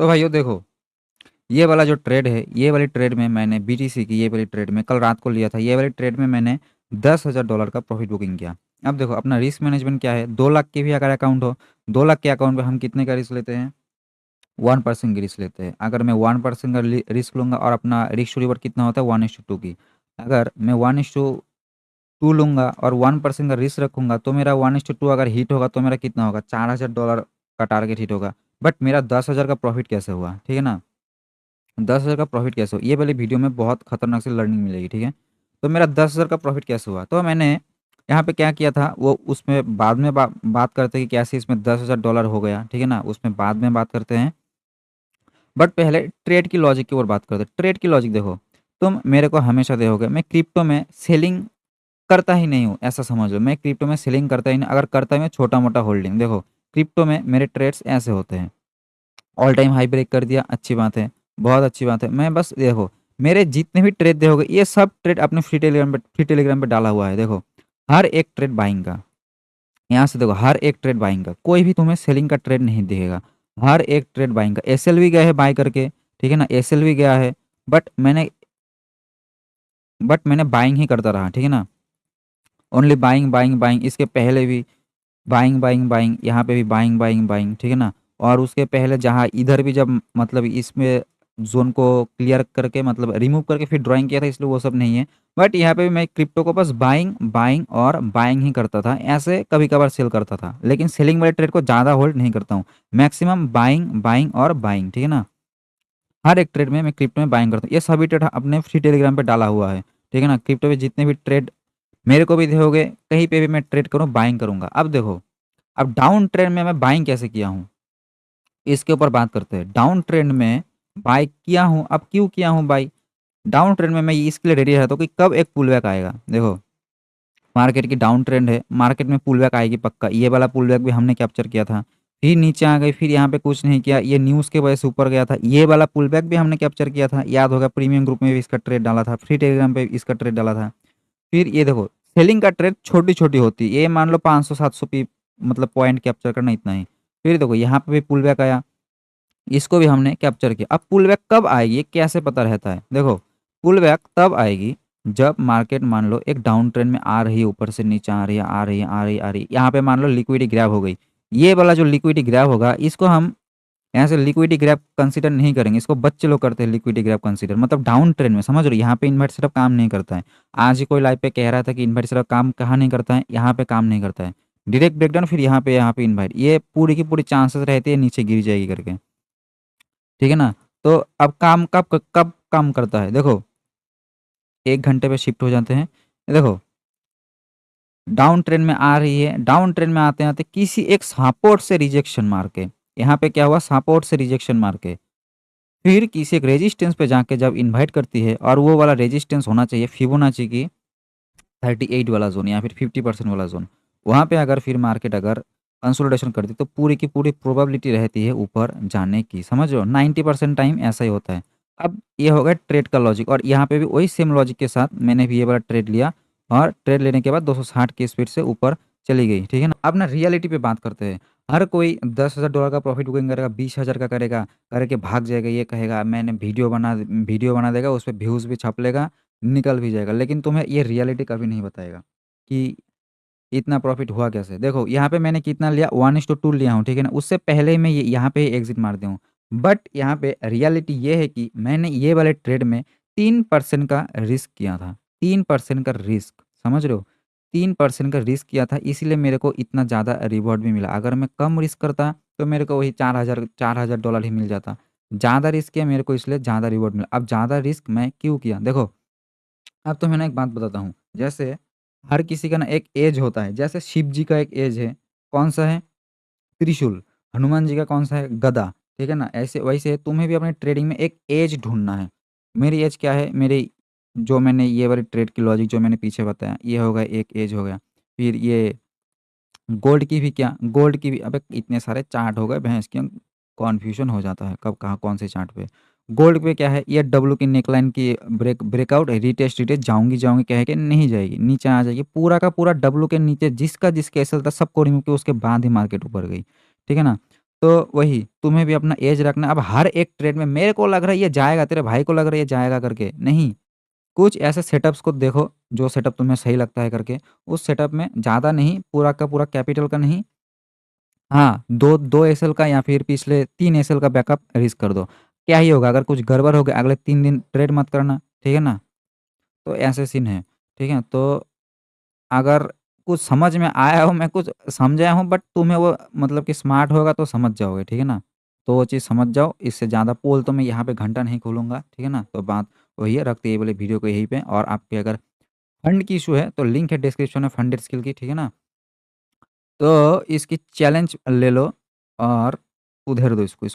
तो भाइयों देखो, ये वाला जो ट्रेड है, ये वाली ट्रेड में मैंने बीटीसी की ये वाली ट्रेड में कल रात को लिया था। ये वाली ट्रेड में मैंने $10,000 का प्रॉफिट बुकिंग किया। अब देखो अपना रिस्क मैनेजमेंट क्या है, 2 लाख की भी अगर अकाउंट हो, 2 लाख के अकाउंट पे हम कितने का रिस्क लेते हैं, 1% की रिस्क लेते हैं। अगर मैं 1% का रिस्क लूंगा और अपना रिस्क टू रिवॉर्ड कितना होता है 1:2 की, अगर मैं 1:2 लूंगा और 1% का रिस्क रखूंगा तो मेरा 1:2 अगर हिट होगा तो मेरा कितना होगा, $4,000 का टारगेट हिट होगा। बट मेरा 10,000 का प्रॉफिट कैसे हुआ, ठीक है ना, 10,000 का प्रॉफिट कैसे हुआ, ये वाली वीडियो में बहुत खतरनाक सी लर्निंग मिलेगी, ठीक है। तो मेरा 10,000 का प्रॉफिट कैसे हुआ, तो मैंने यहाँ पे क्या किया था वो उसमें बाद में बात करते हैं कि कैसे इसमें $10,000 हो गया, ठीक है ना, उसमें बाद में बात करते हैं। बट पहले ट्रेड की लॉजिक की ओर बात करते हैं। ट्रेड की लॉजिक देखो, तुम मेरे को हमेशा देखोगे मैं क्रिप्टो में सेलिंग करता ही नहीं हूँ, ऐसा समझ लो। मैं क्रिप्टो में सेलिंग करता ही नहीं, अगर करता ही मैं छोटा मोटा होल्डिंग। देखो क्रिप्टो में मेरे ट्रेड्स ऐसे होते हैं, ऑल टाइम हाई ब्रेक कर दिया, अच्छी बात है, बहुत अच्छी बात है। मैं बस देखो मेरे जितने भी ट्रेड देखोगे ये सब ट्रेड अपने फ्री टेलीग्राम पे डाला हुआ है। देखो हर एक ट्रेड बाइंग का, यहाँ से देखो हर एक ट्रेड बाइंग का, कोई भी तुम्हें सेलिंग का ट्रेड नहीं दिखेगा। हर एक ट्रेड बाइंग का। एसएल भी गया है बाय करके, ठीक है ना, एसएल भी गया है। बट मैंने बाइंग ही करता रहा, ठीक है ना, ओनली बाइंग बाइंग बाइंग। इसके पहले भी बाइंग बाइंग बाइंग, यहाँ पे भी बाइंग बाइंग बाइंग, ठीक है ना। और उसके पहले जहाँ इधर भी जब मतलब इसमें जोन को क्लियर करके मतलब रिमूव करके फिर ड्राइंग किया था, इसलिए वो सब नहीं है। बट यहाँ पे भी मैं क्रिप्टो को बस बाइंग बाइंग और बाइंग ही करता था, ऐसे कभी कभार सेल करता था, लेकिन सेलिंग वाले ट्रेड को ज़्यादा होल्ड नहीं करता हूँ। मैक्सिमम बाइंग बाइंग और बाइंग, ठीक है ना। हर एक ट्रेड में मैं क्रिप्टो में बाइंग करता हूँ। ये सभी ट्रेड अपने फ्री टेलीग्राम पे डाला हुआ है, ठीक है ना। क्रिप्टो पे जितने भी ट्रेड मेरे को भी देखोगे, कहीं पे भी मैं ट्रेड करूँ बाइंग करूंगा। अब देखो, अब डाउन ट्रेंड में मैं बाइंग कैसे किया हूँ, इसके ऊपर बात करते हैं। डाउन ट्रेंड में बाई किया हूँ, अब क्यों किया हूँ बाई, डाउन ट्रेंड में मैं इसके लिए रेडी रहता हूँ कि कब एक पुल बैक आएगा। देखो मार्केट की डाउन ट्रेंड है, मार्केट में पुल बैक आएगी पक्का। ये वाला पुल बैक भी हमने कैप्चर किया था, फिर नीचे आ गई, फिर यहाँ पे कुछ नहीं किया, ये न्यूज़ के वजह से ऊपर गया था। ये वाला पुल बैक भी हमने कैप्चर किया था, याद होगा, प्रीमियम ग्रुप में भी इसका ट्रेड डाला था, फ्री टेलीग्राम पे इसका ट्रेड डाला था। फिर ये देखो सेलिंग का ट्रेड छोटी छोटी होती है, ये मान लो 500-700 पी मतलब पॉइंट कैप्चर करना, इतना ही। फिर देखो यहाँ पे भी पुल बैक आया, इसको भी हमने कैप्चर किया। अब पुल बैक कब आएगी ये कैसे पता रहता है, देखो पुल बैक तब आएगी जब मार्केट मान लो एक डाउन ट्रेंड में आ रही है, ऊपर से नीचे आ रही है, आ रही है, आ रही है, आ रही है। यहाँ पे मान लो लिक्विडिटी ग्रैब हो गई, ये वाला जो लिक्विडिटी ग्रैब होगा इसको हम यहाँ से लिक्विडिटी ग्रैब कंसीडर नहीं करेंगे, इसको बच्चे लोग करते हैं लिक्विडिटी ग्रैब कंसीडर, मतलब डाउन ट्रेंड में, समझ रहे हो। यहाँ पे इन्वर्ट सेटअप काम नहीं करता है। आज ही कोई लाइव पे कह रहा था कि इन्वर्ट सेटअप काम कहाँ नहीं करता है, यहाँ पे काम नहीं करता है। डायरेक्ट ब्रेकडाउन, फिर यहाँ पे इन्वाइट, ये पूरी की पूरी चांसेस रहती है नीचे गिर जाएगी करके, ठीक है ना। तो अब काम कब कब काम करता है, देखो 1 घंटे पे शिफ्ट हो जाते हैं। देखो डाउन ट्रेंड में आ रही है, डाउन ट्रेंड में आते आते किसी एक सपोर्ट से रिजेक्शन मार के, यहाँ पे क्या हुआ, सपोर्ट से रिजेक्शन मार के फिर किसी एक रेजिस्टेंस पे जाके जब इन्वाइट करती है, और वो वाला रेजिस्टेंस होना चाहिए फिबोनाची की 38 वाला जोन या फिर 50% वाला जोन, वहाँ पे अगर फिर मार्केट अगर कंसोलिडेशन करती तो पूरी की पूरी प्रोबेबिलिटी रहती है ऊपर जाने की, समझ लो 90% टाइम ऐसा ही होता है। अब ये हो गया ट्रेड का लॉजिक, और यहाँ पे भी वही सेम लॉजिक के साथ मैंने भी ये वाला ट्रेड लिया, और ट्रेड लेने के बाद 260 की स्पीड से ऊपर चली गई, ठीक है ना। अब ना रियलिटी पे बात करते हैं। हर कोई $10,000 का प्रॉफिट बुकिंग करेगा, 20,000 का करेगा, करके भाग जाएगा, ये कहेगा मैंने वीडियो बना देगा, उस पर व्यूज़ भी छाप लेगा, निकल भी जाएगा, लेकिन तुम्हें ये रियलिटी कभी नहीं बताएगा कि इतना प्रॉफिट हुआ कैसे। देखो यहाँ पे मैंने कितना लिया, 1:2 लिया हूँ, ठीक है ना। उससे पहले ही मैं यहाँ पे एग्जिट मार दिया हूँ। बट यहाँ पे रियलिटी ये है कि मैंने ये वाले ट्रेड में 3% का रिस्क किया था, 3% का रिस्क, समझ रहे हो, 3% का रिस्क किया था, इसीलिए मेरे को इतना ज़्यादा रिवॉर्ड भी मिला। अगर मैं कम रिस्क करता तो मेरे को वही 4,000 ही मिल जाता। ज़्यादा रिस्क किया मेरे को, इसलिए ज़्यादा रिवॉर्ड मिला। अब ज़्यादा रिस्क मैं क्यों किया, देखो अब तो मैं ना एक बात बताता हूँ। जैसे हर किसी का ना एक एज होता है, जैसे शिव जी का एक एज है, कौन सा है, त्रिशूल। हनुमान जी का कौन सा है, गदा, ठीक है ना। ऐसे वैसे तुम्हें भी अपने ट्रेडिंग में एक एज ढूंढना है। मेरी एज क्या है, मेरी जो मैंने ये वाली ट्रेड की लॉजिक जो मैंने पीछे बताया, ये हो गया एक एज हो गया। फिर ये गोल्ड की भी क्या, गोल्ड की भी, अबे इतने सारे चार्ट हो गए भैंस की, कॉन्फ्यूजन हो जाता है कब कहाँ कौन से चार्ट पे। गोल्ड पे क्या है, ये डब्लू की नेकलाइन की ब्रेकआउट रिटेस्ट जाऊंगी जाऊंगी कह के नहीं जाएगी, नीचे आ जाएगी, पूरा का पूरा डब्लू के नीचे जिसका जिसका एसल था सबको रिमूव किया, उसके बाद ही मार्केट ऊपर गई, ठीक है ना। तो वही तुम्हें भी अपना एज रखना है। अब हर एक ट्रेड में मेरे को लग रहा है ये जाएगा, तेरे भाई को लग रहा है ये जाएगा करके, नहीं। कुछ ऐसे सेटअप्स को देखो, जो सेटअप तुम्हें सही लगता है करके, उस सेटअप में ज़्यादा नहीं, पूरा का पूरा कैपिटल का नहीं, हाँ, 2 एसएल का या फिर पिछले 3 एसएल का बैकअप रिस्क कर दो। क्या ही होगा, अगर कुछ गड़बड़ हो गया अगले 3 दिन ट्रेड मत करना, ठीक है ना? तो ऐसे सीन है, ठीक है? तो अगर कुछ समझ में आया हो, मैं कुछ समझाया हूँ, बट तुम्हें वो मतलब कि स्मार्ट होगा तो समझ जाओगे, ठीक है ना? तो वो चीज़ समझ जाओ, इससे ज़्यादा पोल तो मैं यहाँ पे घंटा नहीं खोलूँगा, ठीक है ना? तो बात वही है, रखते ये वाले वीडियो को यहीं पे। और आपके अगर फंड की इश्यू है तो लिंक है डिस्क्रिप्शन में फंडेड स्किल की, ठीक है ना? तो इसकी चैलेंज ले लो और उधेर दो इसको।